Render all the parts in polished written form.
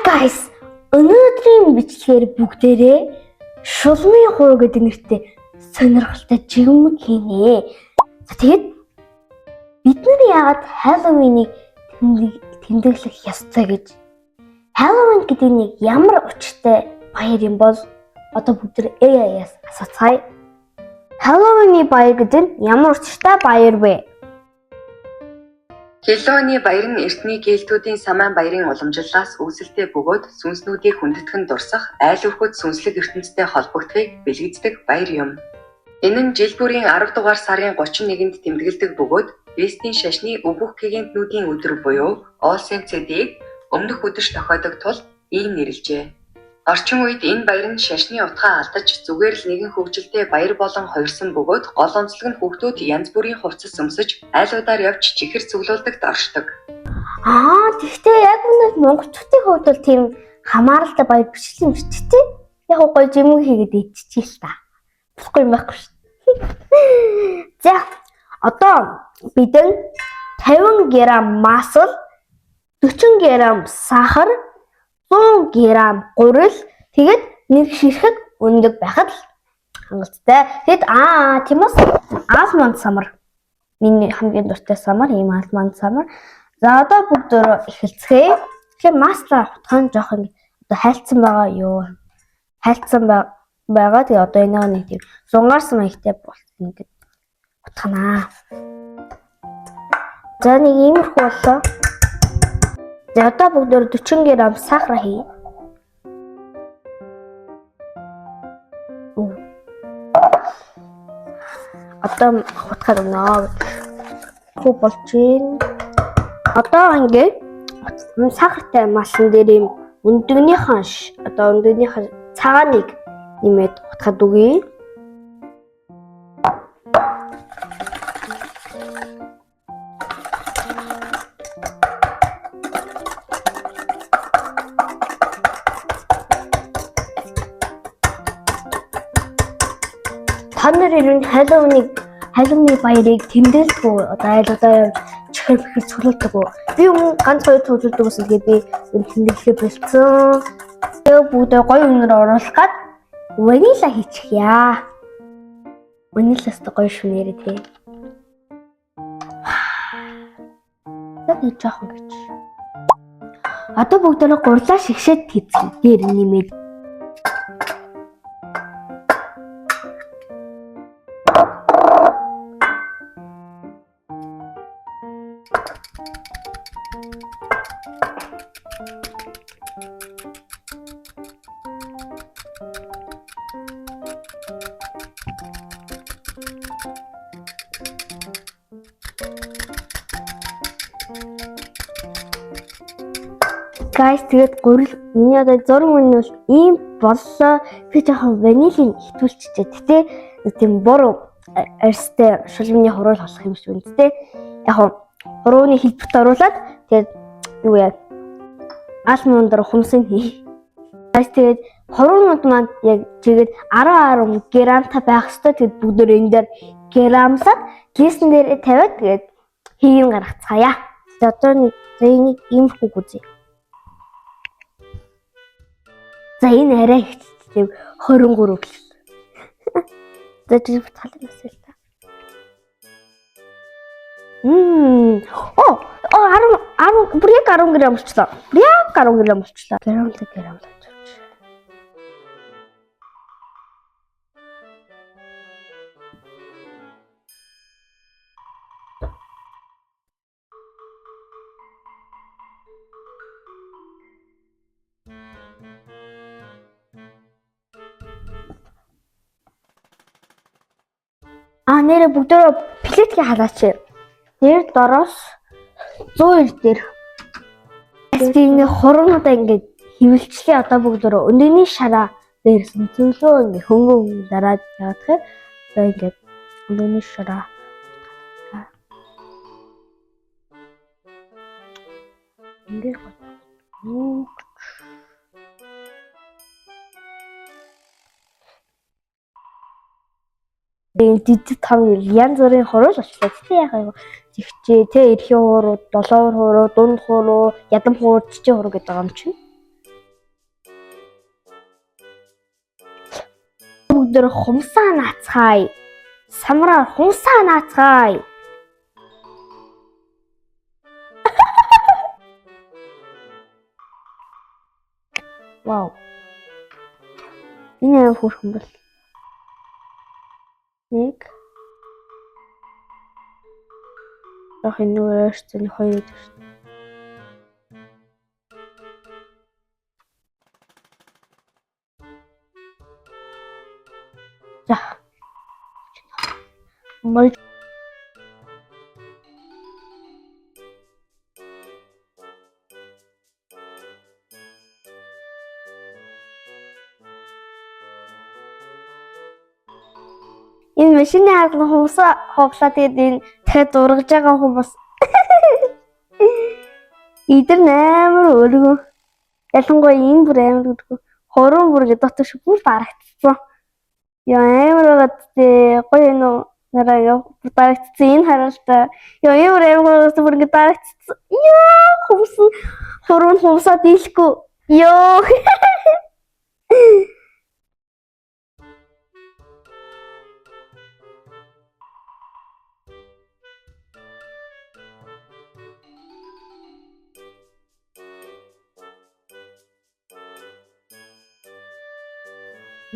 Guys, өнөөдрийн бичлэгээр бүгдээрээ шулмын хуруу гэдэг нэртэй сонирхолтой жигмэг хийнэ. Тэгээд бид нар яагаад Halloween-ыг тэмдэглэх ёстой гэж Halloween гэдэг нэг ямар учиртай баяр юм бол одоо бүгд аяас асууцгаая. Halloween-ийн баяр гэдэг нь ямар учиртай баяр вэ? Хеллоуины баяр нь эртний гэлтүүдийн самайн баярын уламжлалаас үүсэлтэй бөгөөд сүнснүүдийг хүндэтгэн дурсах, айл өрхөд сүнслэг ертөнцтэй холбогдохыг бэлгэздэг баяр юм. Энэ нь жил бүрийн 10 дугаар сарын 31-нд тэмдэглэдэг бөгөөд Вестийн шашны өвөх гигантнүүдийн өдөр буюу All Saints Day-г өмнөх өдөрт тохиодог тул ийм нэрлэжээ. Орчин үед энэ баяр нь шашны утгаа алдаж зүгээр л нэгэн хөгжилтэй баяр болон хувирсан бөгөөд гол онцлог нь хүүхдүүд янз бүрийн хувцас өмсөж айлуудаар явж чихэр цуглуулдагт оршдог. Тэгтээ яг үнэхээр монголчуудын хувьд бол тийм хамааралтай баяр биш юм шүү дээ. Яг гоё жимэг хийгээд идчихээ л та. Болохгүй юм байхгүй шүү. За, одоо бид 50 г масал, 40 г сахар, 100 г гурил тэгээд нэг ширхэг өндөг байхад хангалттай. Тэгэд тиймээс алманд самар. Миний хамгийн дуртай самар ийм алманд самар. За одоо бүгд эхэлцгээе. Тэгэхээр маслаа хутгаан жоох ингэ одоо хайлтсан байгаа юу? Хайлтсан байгаа. Тэгээ одоо энэ нэг тийм сунгаарсан маягтай болсон гэдэг хутганаа. За нэг иймэрхүү боллоо. За одоо бүгд 40 г сахар хий. Одоо хутгаад өгнө. Хөө болж байна. Одоо ингээд сахартай малсан дээр юм өндөгнийхөө цагааныг нэмээд хутгаад өгье. Та нар ер нь Halloween баярыг тэмдэглэх үү? Одоо айлуудаа явж чихэр бэхэр цуглуулдаг уу? Би ганц хоёр цуглуулдаг ус тэгээд би тэмдэглэхээ болцсон. Тэгээ бүгд гоё өнөр оруулах гад ванила хийчихье. Ванилаас гоё шүнээрээ тий. Яг нэг жоохон гэж. Одоо бүгд гурлаа шигшээд хийцгий дээр нэмээд. Guys, тэгээд гурил миний одоо зураг мань бол ийм боллоо. Би жоохон ванилийг хитүүлчихээ. Гэтэ тийм буруу арьстай шулмын хуруу болох юм шиг үнэтэй. Яг хурууны хэлбэрт оруулаад тэгээд юу яа алмондор хумсын хий. Guys, тэгээд хуруунууд маань яг тэгээд 10 г-та байх ёстой. Тэгээд бүгдөө энэ дээр грамсаад листэн дээр тавиад тэгээд хийм гаргацгаая. Одоо нэг иймэрхүү үзье. За энэ арай ихтэй 23 гэл. За чи талын насаа л та. 10 бүр яг 10 г болчлоо. Яг 10 г болчлоо. Грамлаг. Нэрээ бүгдөө плетки халаач. Нэр дороос 100 дээр. Эсвийн хуруунуудаа ингээд хөвөлчлээ одоо бүгдөө өндөгний шараа дээрс зөвлөө ингээд хөнгөн дараад явах. За ингээд өндөгний шараа. Ингээд дид том янз бүрийн хуруу болчихлоо. Тэгтээ яг зихчээ тэ эрхийн хуруу, долоовор хуруу, дунд хуруу, ядам хуруу, цэцэн хуруу гэдэг юм чинь. бүгд хумсаа наацгаая. Самраар хумсаа наацгаая. Вау. Энэ хөөрхөн бол. Нэг. Ах энэ өөртөө хоёр гэж. За. Мой энэ машины хаалган хүмүүсээ хоглоо тэгээд энэ дахиад зургаж байгаа хүмүүс идэр амар өргөө. Ялангуяа энэ бүр амар өргөө. Хорон бүр дотор шиг бүр барагдсан. Яа амар байгаад тий гоё нөө нараа барагдсан энэ харалтаа. Яа амар амар бүр ингэ барагдсан. Яа хүмүүс хорон хүмүүсаа дийлэхгүй. Ёо.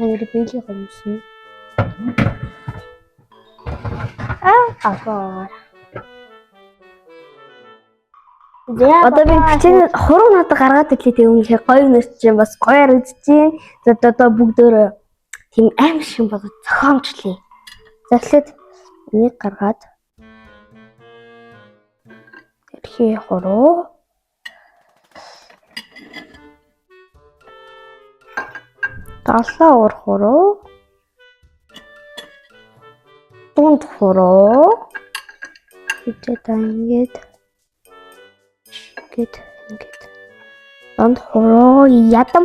Манай бэлий хүмүүс. Аа. Одоо би бичэн хуруу надад гаргаад ирлээ тэг үнэхээр гоё нэрч чинь бас гоё харагдчихээн. За одоо бүгдөө тийм аим шиг бодож зохиомжлъе. За эхлээд энийг гаргаад тэрхий хуруу талаа уур хуруу дунд хуруу тэгээд ингээд дунд хуруу ядам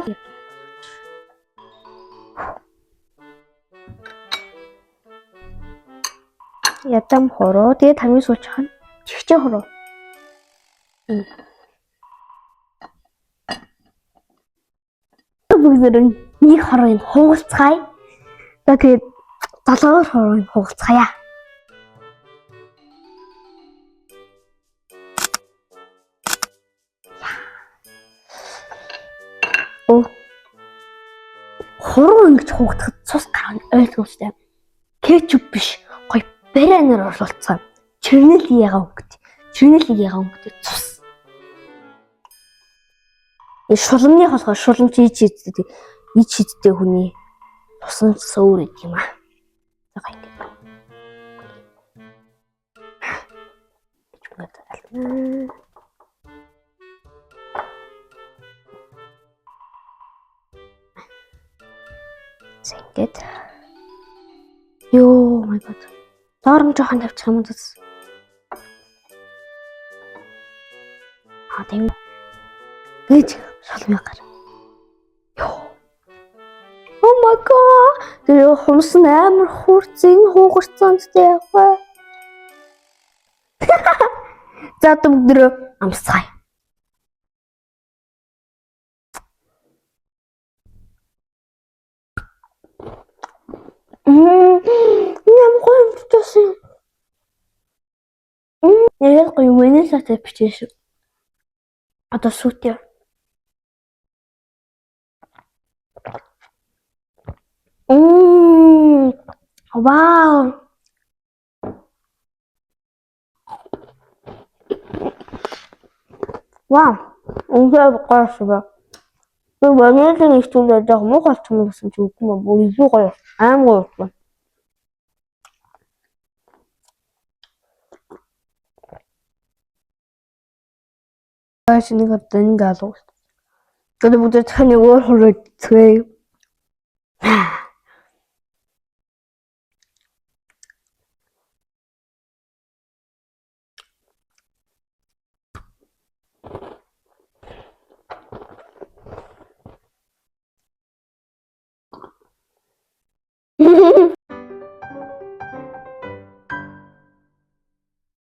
хуруу тэгээд хамгийн сүүлчх нь чихчээ хуруу. Бүгдээрээ нэг хорыг хугалцгаая. Тэгээд долоовор хорыг хугалцгаая. Хуруу ингэж хугдахад цус гарах нь ойлгомжтой. Кетчуп биш, гоё барианаар оруулцгаа. Чирнэл яага өнгөтэй цус. Шулмны холгоо шулмч ичидтэй хүний тусан сөөр гэдэг юм аа. За ингэ. Ингээд. Ёо my god. Доорн жоохон тавьчих юм даа. Тийм. Гэж шалмыг гар. Ёо. Oh my god. Тэр хүмүүс амар хурцын хуугарцсан гэдэг яах вэ? За бүгдөө амсцгаая. Ням гоё бүтээсэн. Яг гоё мэнэ сатэ бичээш. Одоо сүтээ. Вау. Вау. Үнэхээр гоё шээ. Би ванилын ихтүүлээ яг муу болчихсон гэсэн чи үгүй мөн бүр илүү гоё. Амар гоё. Аач нэг одоо ингэ алуу. Тэгээд бүгд дахин нэг өөр хуруу цэвэ.